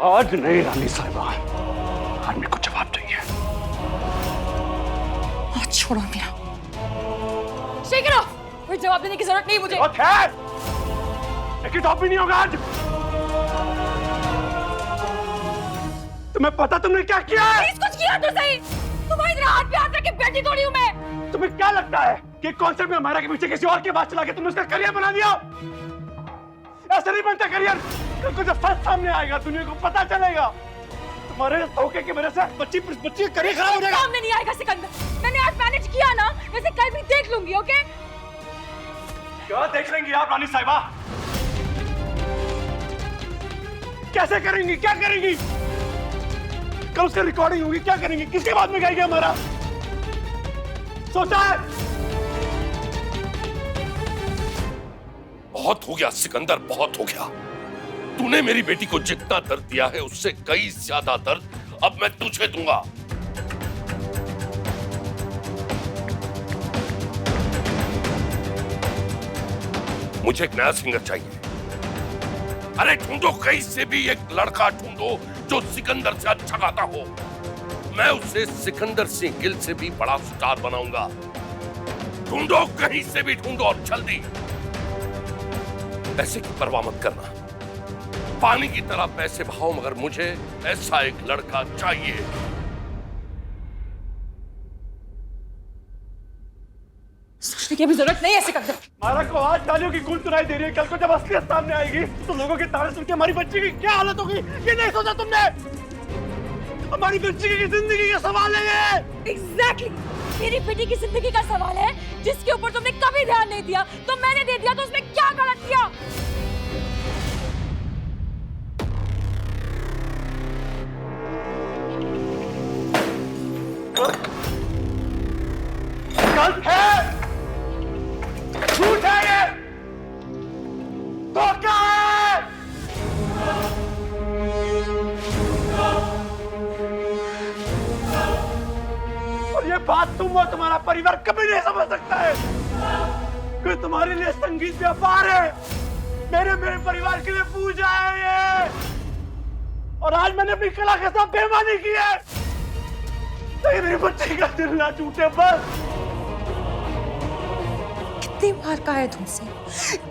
आज नहीं रानी साहिबा, आज मेरे को जवाब चाहिए। आज छोड़ो मेरा। शेख लो, कोई जवाब देने की जरूरत नहीं मुझे। लेकिन टॉप भी नहीं होगा आज। तुम्हें पता तुमने क्या किया है? कुछ किया तो सही। तुम्हारी तरह हाथ पे हाथ रख के बैठी थोड़ी हूँ मैं। तुम्हें क्या लगता है कि कॉन्सर्ट में हमारा के पीछे किसी और के बात चला के तुमने उसका करियर बना दिया? ऐसा नहीं बनता करियर। कल को जब सच सामने आएगा, दुनिया को पता चलेगा, तुम्हारे धोखे की वजह से बच्ची का करियर खराब हो जाएगा। सामने नहीं आएगा सिकंदर। मैंने आज मैनेज किया ना, वैसे कल भी देख लूंगी। ओके? क्या देख लेंगी आप रानी साहिबा? कैसे करेंगी? क्या करेंगी? कल उसका रिकॉर्डिंग होगी, क्या करेंगी? किसके बाद में गाएगी हमारा? सोचा है? बहुत हो गया सिकंदर, बहुत हो गया। तूने मेरी बेटी को जितना दर्द दिया है उससे कई ज्यादा दर्द अब मैं तुझे दूंगा। मुझे एक नया सिंगर चाहिए। अरे ढूंढो, कहीं से भी एक लड़का ढूंढो जो सिकंदर से अच्छा गाता हो। मैं उसे सिकंदर सिंह गिल से भी बड़ा स्टार बनाऊंगा। ढूंढो, कहीं से भी ढूंढो और जल्दी। पैसे की परवाह मत करना, पानी की तरह पैसे बहाओ, मगर मुझे ऐसा एक लड़का चाहिए। सोचने की भी जरूरत नहीं है सिकंदर। हमारा को आज गालियों की गूंज सुनाई दे रही है। कल को जब असलियत सामने आएगी तो लोगों के ताने सुन के हमारी बच्ची की क्या हालत होगी, ये नहीं सोचा तुमने? हमारी बच्ची की जिंदगी का सवाल है ये। एग्जैक्टली, मेरी बेटी की जिंदगी का सवाल है जिसके ऊपर तुमने कभी ध्यान नहीं दिया। तो मैंने दे दिया, तो उसमें क्या गलत किया? गलत है, झूठ है, ये धोखा है। और ये बात तुम और तुम्हारा परिवार कभी नहीं समझ सकता है कि तुम्हारे लिए संगीत व्यापार है, मेरे परिवार के लिए पूजा है ये। और आज मैंने अपनी कला के साथ बेईमानी की है। लेकिन मेरी बच्ची का दिल ना टूटे बस। कितनी बार कहा है तुमसे,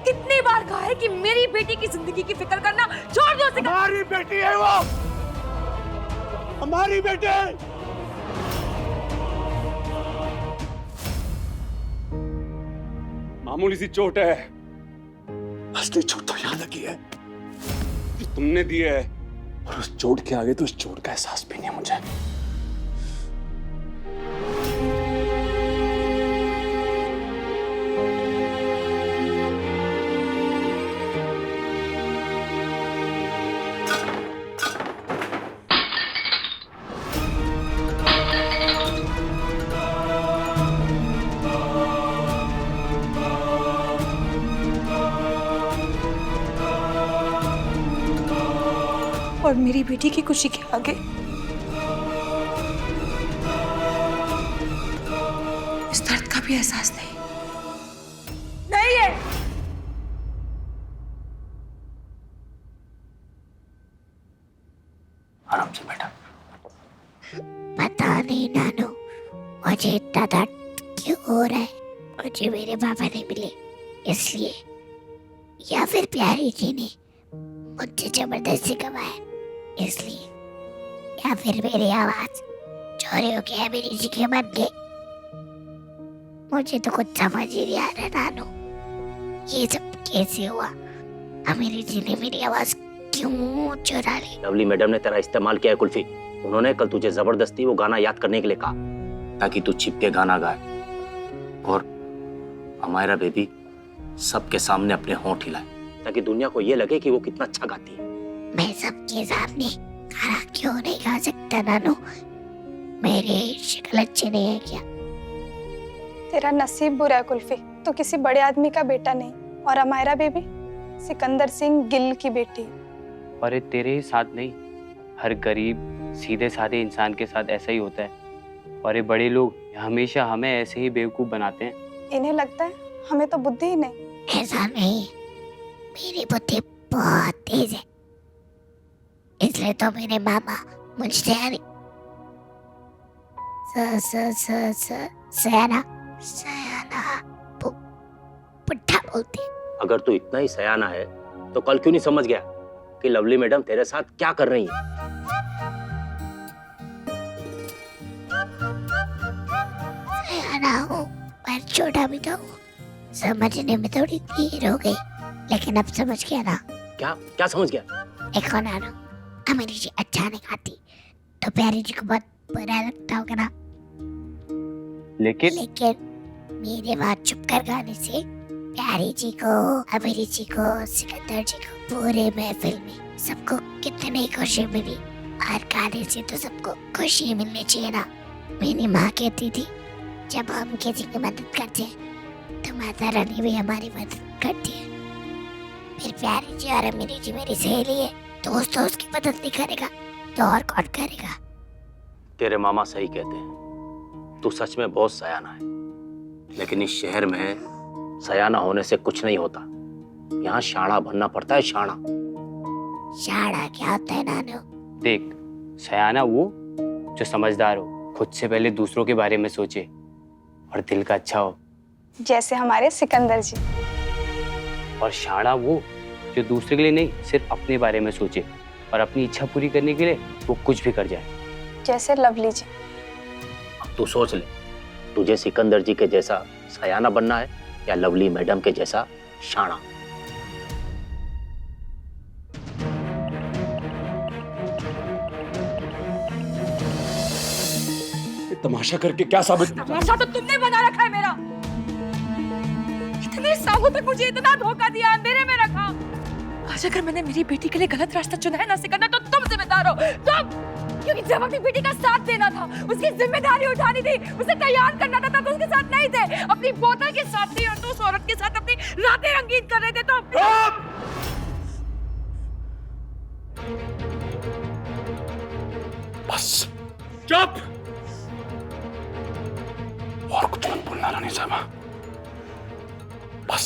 कितनी बार कहा है कि मेरी बेटी की जिंदगी की फिक्र करना छोड़ दो। हमारी बेटी है वो, हमारी बेटी है। मामूली सी चोट है, असली चोट तो याद लगी है जो तुमने दी है। और उस चोट के आगे तो उस चोट का एहसास भी नहीं है मुझे। और मेरी बेटी की खुशी के आगे इस दर्द का भी एहसास नहीं है। आराम से बैठा। पता नहीं नानू, मुझे इतना दर्द क्यों हो रहा है। मुझे मेरे पापा नहीं मिले इसलिए, या फिर प्यारी जी ने मुझे जबरदस्ती कमाया इसलिए, या फिर मेरी आवाज चोरी हो के मेरी जी के बन गई। मुझे तो कुछ समझ ही नहीं आ रहा नानू, ये सब कैसे हुआ? अमीरी जी ने मेरी आवाज क्यों चुरा ली? लवली मैडम ने तेरा इस्तेमाल किया है कुल्फी। उन्होंने कल तुझे जबरदस्ती वो गाना याद करने के लिए कहा ताकि तू छिप के गाना गाए और हमारा बेबी सबके सामने अपने होंठ हिलाए ताकि दुनिया को ये लगे कि वो कितना अच्छा गाती है। मैं सबके सामने गाना क्यों नहीं गा सकता नानू? मेरी शक्ल अच्छी नहीं है क्या? तेरा नसीब बुरा है कुल्फी, तो किसी बड़े आदमी का बेटा नहीं। और अमायरा बेबी सिकंदर सिंह गिल की बेटी। और ये तेरे ही साथ नहीं, हर गरीब सीधे साधे इंसान के साथ ऐसा ही होता है। और ये बड़े लोग हमेशा हमें ऐसे ही बेवकूफ बनाते हैं। इन्हें लगता है हमें तो बुद्धि ही नहीं। ऐसा नहीं, मेरी बुद्धि बहुत तेज है, इसलिए इसलिए तो मेरे मामा मुझसे सयाना पुट्ठा बोलते। अगर तू इतना ही सयाना है तो कल क्यों नहीं समझ गया कि लवली मैडम तेरे साथ क्या कर रही है? सयाना हूँ पर छोटा भी तो हूँ। समझने में थोड़ी देर हो गई, लेकिन अब समझ गया ना। क्या क्या समझ गया? एक और नानो अमीरी जी अच्छा नहीं खाती तो प्यारी जी को बहुत बुरा लगता होगा ना। लेकिन मेरे बात चुप कर गाने से प्यारी जी को, अमीरी जी को, सिकंदर जी को, पूरे महफिल में सबको कितनी खुशी मिली। और गाने से तो सबको खुशी मिलनी चाहिए ना। मेरी माँ कहती थी जब हम किसी की मदद करते हैं तो माता रानी भी हमारी मदद करती है। फिर प्यारी जी और अमीरी जी मेरी सहेली है, दोस्त तो उसकी मदद नहीं करेगा तो और कौन करेगा? तेरे मामा सही कहते हैं, तू सच में बहुत सयाना है। लेकिन इस शहर में सयाना होने से कुछ नहीं होता, यहाँ शाना बनना पड़ता है। शाना क्या होता है नानू? देख, सयाना वो जो समझदार हो, खुद से पहले दूसरों के बारे में सोचे और दिल का अच्छा हो। जैसे हमारे सिकंदर जी। और शाना वो जो दूसरे के लिए नहीं, सिर्फ अपने बारे में सोचे और अपनी इच्छा पूरी करने के लिए वो कुछ भी कर जाए। जैसे लवली जी। अब तू सोच ले, तुझे सिकंदर जी के जैसा सयाना बनना है या लवली मैडम के जैसा शाना? तमाशा करके क्या साबित? तमाशा तो तुमने बना रखा है मेरा। इतने सालों तक मुझे इतना धोखा दिया, अंधेरे में रखा। आज अगर मैंने मेरी बेटी के लिए गलत रास्ता चुना है ना सिकंदर, तो तुम जिम्मेदार हो। तुम, क्योंकि जब अपनी बेटी का साथ देना था, उसकी जिम्मेदारी उठानी थी, उसे तैयार करना था, तब उसके साथ नहीं थे, अपनी बोतल के साथ थे और तो उस औरत के साथ अपनी रातें रंगीन कर रहे थे। तो बस चुप। और कुछ मत बोलना रानी साहबा, बस।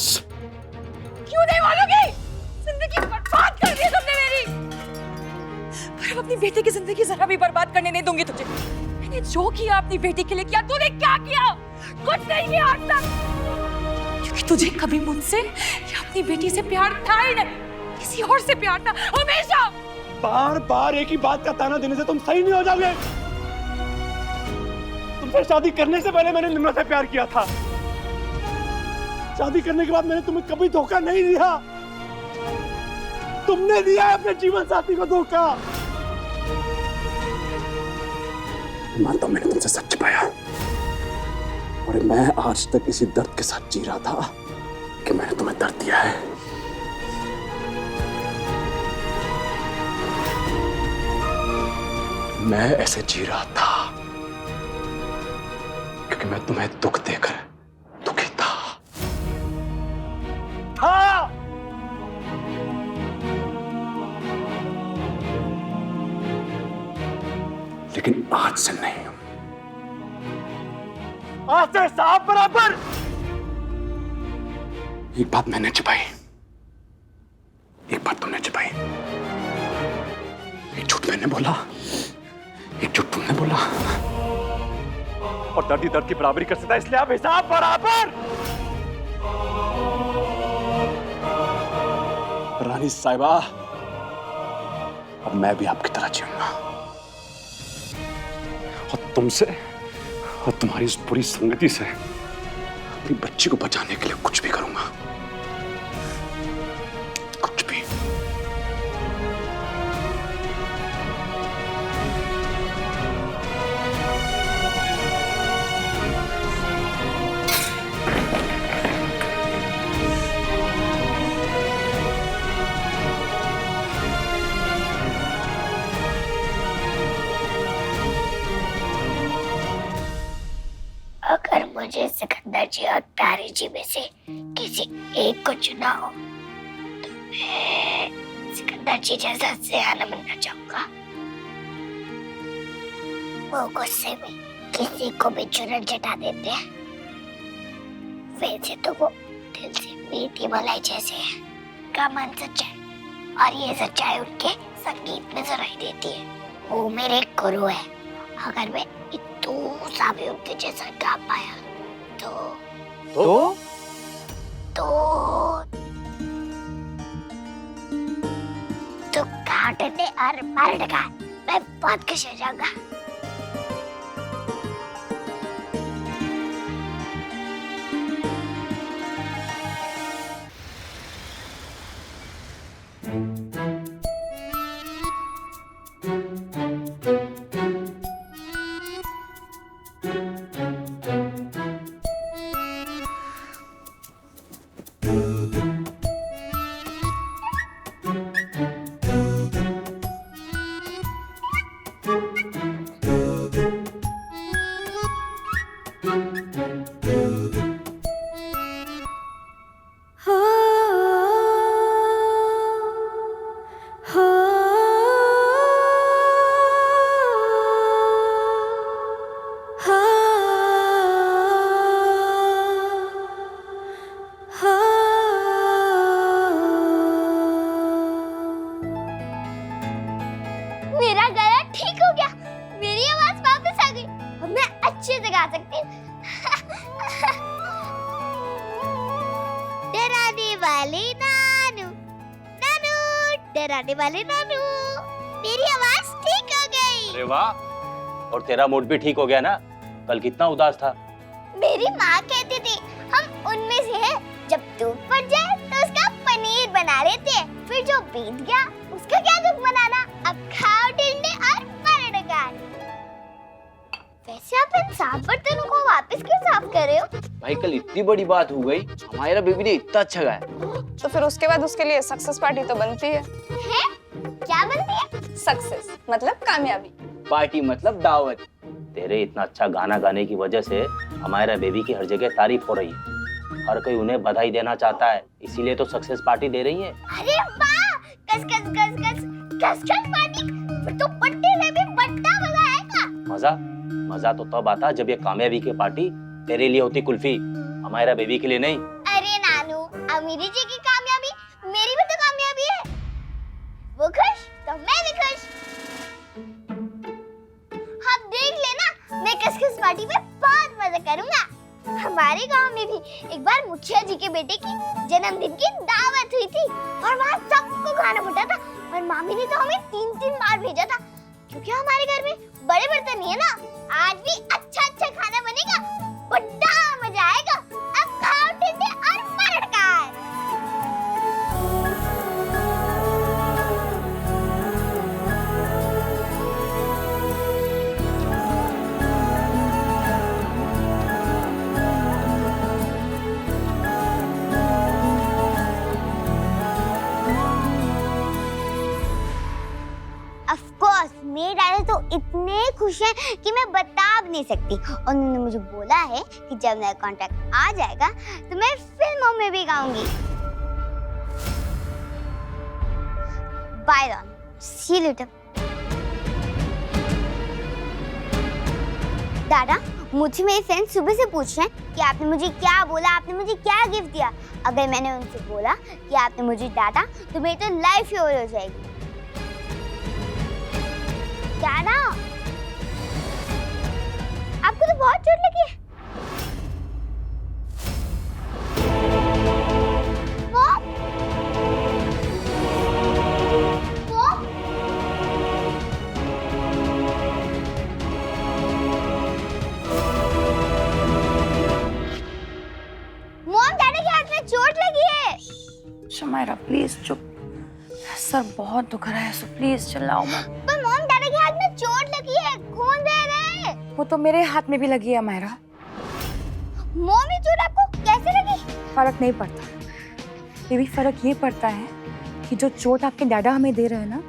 क्यों नहीं बोलोगी? जिंदगी बर्बाद कर दी तुमने मेरी। पर अब अपनी बेटी की जिंदगी जरा भी बर्बाद करने नहीं दूंगी तुझे। मैंने जो किया अपनी बेटी के लिए किया, तूने क्या किया? कुछ नहीं किया आज तक। क्योंकि तुझे कभी मुझसे या अपनी बेटी से प्यार था ही नहीं, किसी और से प्यार था हमेशा। बार बार एक ही बात का ताना देने से तुम सही नहीं हो जाओगे। तुमसे शादी करने से पहले मैंने निम्रा से प्यार किया था। शादी करने के बाद मैंने तुम्हें कभी धोखा नहीं दिया। तुमने दिया है अपने जीवन साथी को धोखा। मानता हूं मैंने तुमसे सच छिपाया और मैं आज तक इसी दर्द के साथ जी रहा था कि मैंने तुम्हें दर्द दिया है। मैं ऐसे जी रहा था क्योंकि मैं तुम्हें दुख देकर दुखी था। लेकिन आज से नहीं, आज से साफ बराबर। एक बात मैंने छिपाई, एक बात तुमने छिपाई। एक झूठ मैंने बोला, एक झूठ तुमने बोला। और दर्द ही दर्द की बराबरी कर सकता है, इसलिए आप हिसाब बराबर। रानी साहिबा, अब मैं भी आपकी तरह जीऊंगा और तुमसे और तुम्हारी इस बुरी संगति से अपनी बच्ची को बचाने के लिए कुछ भी करूंगा, कुछ भी। अगर मुझे सिकंदर जी और प्यारी जी में से किसी एक को चुना हो तो मैं सिकंदर जी जैसा सयाना बनना चाहूंगा। वो गुस्से में किसी को भी चुनन चटा देते हैं, वैसे तो वो दिल से मीठी मलाई जैसे है। का मन सच्चा है और ये सच्चाई उनके संगीत में सुनाई देती है। वो मेरे गुरु है। अगर मैं इतना सा भी उनके जैसा गा पाया तो काटने और मारने का मैं बहुत खुश हो जाऊंगा। मेरा गला ठीक हो गया, मेरी आवाज वापस आ गई, अब मैं अच्छे से गा सकती हूँ। डराने वाले नानू, नानू, डराने वाले नानू, मेरी आवाज ठीक हो गई। अरे वाह, और तेरा मूड भी ठीक हो गया ना? कल कितना उदास था। मेरी माँ कहती थी हम उनमें से हैं, जब धूप पड़ जाए तो उसका पनीर बना लेते हैं, फिर जो बीत गया उसका क्या दुख मनाना, अब खाओ टिंडे और पराठे खाओ। वैसे आप इन साफ बर्तनों को वापस क्यों साफ कर रहे हो? भाई कल इतनी बड़ी बात हो गई, हमारा बेबी ने इतना अच्छा गाया। तो फिर उसके बाद उसके लिए सक्सेस पार्टी तो बनती है। हैं? क्या बनती है? सक्सेस मतलब कामयाबी। पार्टी मतलब दावत। तेरे इतना अच्छा गाना गाने की वजह से हमारा बेबी की हर जगह तारीफ हो रही है। हर कोई उन्हें बधाई देना चाहता है, इसीलिए तो सक्सेस पार्टी दे रही है। अरे वाह, कस कस कस कस कस कस पार्टी, फिर तो पट्टे में भी बट्टा मजा आएगा। मजा तो तब आता जब ये कामयाबी की पार्टी तेरे लिए होती कुल्फी, हमारा बेबी के लिए नहीं। अरे नानू, अमीरी जी की कामयाबी मेरी भी तो कामयाबी है। वो खुश तो मैं भी खुश। आप देख लेना, मैं किस पार्टी में बहुत मजा करूंगा। हमारे गांव में भी एक बार मुखिया जी के बेटे की जन्मदिन की दावत हुई थी और वहाँ सबको खाना फूटा था, और मामी ने तो हमें 3-3 बार भेजा था, क्योंकि हमारे घर में बड़े बर्तन नहीं है ना। आज भी अच्छा अच्छा खाना बनेगा, बड़ा मजा आएगा। अब खाओ टिंडे और पराठा। Of course, मेरे दादा तो इतने खुश हैं कि मैं बता भी नहीं सकती। उन्होंने मुझे बोला है कि जब नया कॉन्ट्रैक्ट आ जाएगा तो मैं फिल्मों में भी गाऊंगी। Bye Ron, see you later. दादा, मुझे मेरे फ्रेंड सुबह से पूछ रहे हैं कि आपने मुझे क्या बोला, आपने मुझे क्या गिफ्ट दिया। अगर मैंने उनसे बोला कि आपने मुझे डांटा तो मेरी तो लाइफ ही ओवर हो जाएगी। दादा, आपको तो बहुत चोट लगी है। मॉम? मॉम? मॉम, दादा के हाथ में चोट लगी है। शमायरा प्लीज चुप, सर बहुत दुख रहा है, सो प्लीज चिल्लाओ मत। पर मॉम, दादा के हाथ में चोट लगी है, खून बह रहा है। वो तो मेरे हाथ में भी लगी है मायरा। मॉम, ये चोट आपको कैसे लगी? फर्क नहीं पड़ता, ये भी फर्क ये पड़ता है कि जो चोट आपके डैडा हमें दे रहे हैं ना,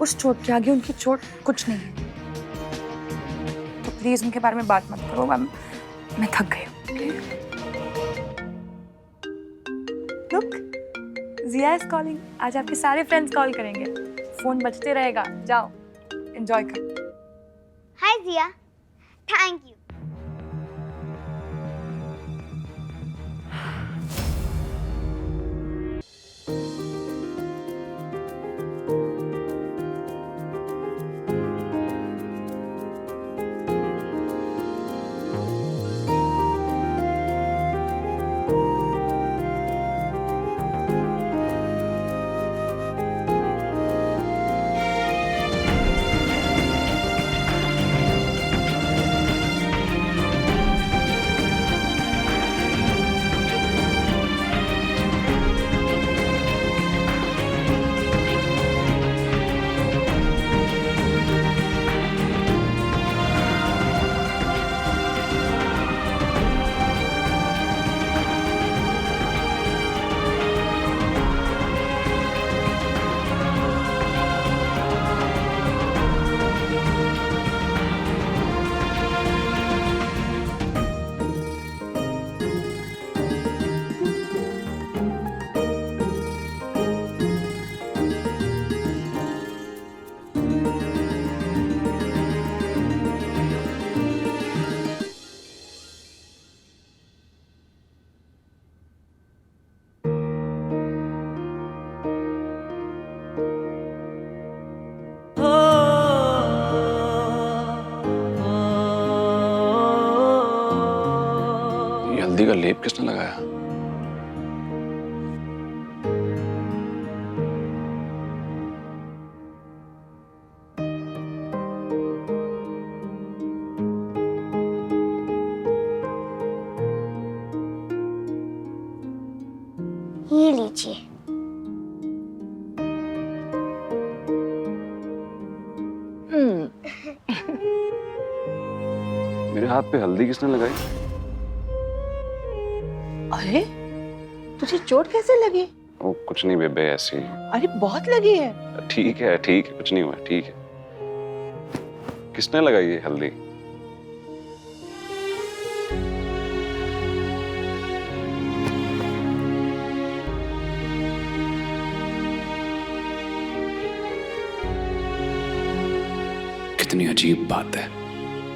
उस चोट के आगे उनकी चोट कुछ नहीं है। तो प्लीज उनके बारे में बात मत करो, मैं थक गई हूँ। Look, Jiya is calling. आज आपके सारे फ्रेंड्स कॉल करेंगे, फोन बजते रहेगा। जाओ एंजॉय करो। हाय जिया, थैंक यू। हाथ पे हल्दी किसने लगाई? अरे तुझे चोट कैसे लगी? वो कुछ नहीं बेबे, ऐसी। अरे बहुत लगी है। ठीक है कुछ नहीं हुआ, ठीक है। किसने लगाई ये हल्दी? कितनी अजीब बात है,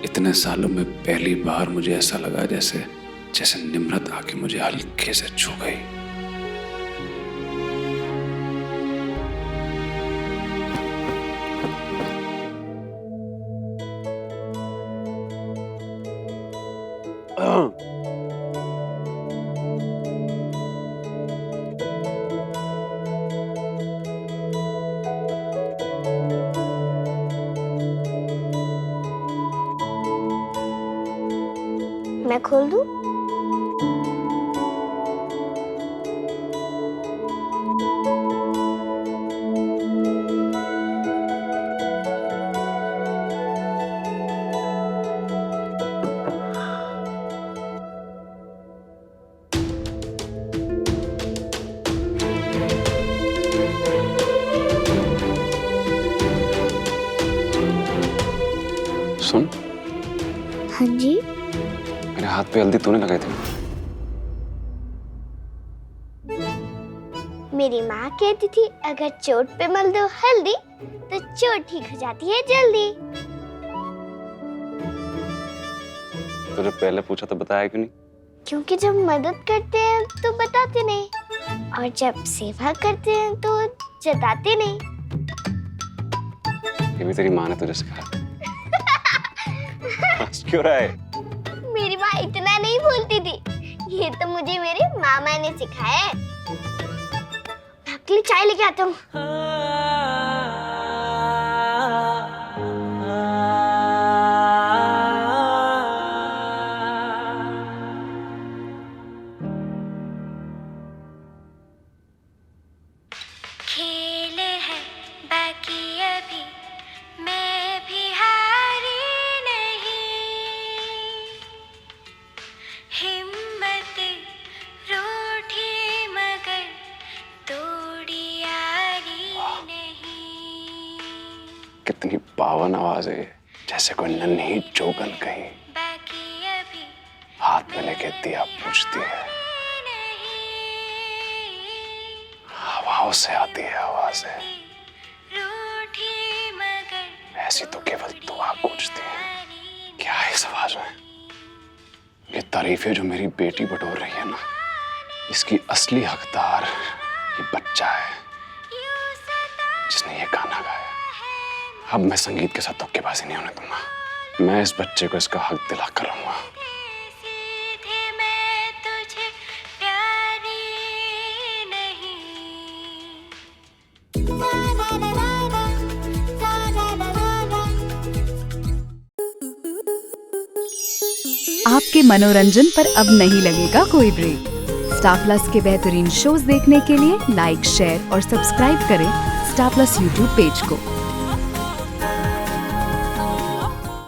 इतने सालों में पहली बार मुझे ऐसा लगा जैसे निम्रत आके मुझे हल्के से छू गई। मैं खोल दूं? सुन, हाँ जी। मेरे हाथ पे हल्दी तूने लगाई थी। मेरी माँ कहती थी अगर चोट पे मल दो हल्दी तो चोट ठीक हो जाती है जल्दी। तुझे पहले पूछा तो बताया क्यों नहीं? क्योंकि जब मदद करते हैं तो बताते नहीं, और जब सेवा करते हैं तो जताते नहीं। ये भी तेरी माँ ने तुझे सिखाया? हंस क्यों रहा है? मेरी माँ इतना नहीं बोलती थी, ये तो मुझे मेरे मामा ने सिखाया है। मैं आपके लिए चाय लेके आता हूँ। खेल है बाकी अभी, मैं भी हारी नहीं, हिम्मत रूठी मगर तोड़ी यारी नहीं। कितनी पावन आवाज है, जैसे कोई नन्ही जोगन कहीं बाकी अभी हाथ में लेके दिया पूछती है। हवाओं से आती है आवाजें, रूठी मगर ऐसी तो केवल दुआ पूछती है। क्या है इस आवाज में? ये तारीफें जो मेरी बेटी बटोर रही है ना, इसकी असली हकदार ये बच्चा है जिसने ये गाना गाया। अब मैं संगीत के साथ धोखेबाजी नहीं होने दूंगा। मैं इस बच्चे को इसका हक दिला कर रहूंगा। सीधे मैं तुझे प्यारी नहीं। आपके मनोरंजन पर अब नहीं लगेगा कोई ब्रेक। स्टार प्लस के बेहतरीन शोज देखने के लिए लाइक, शेयर और सब्सक्राइब करें स्टार प्लस यूट्यूब पेज को।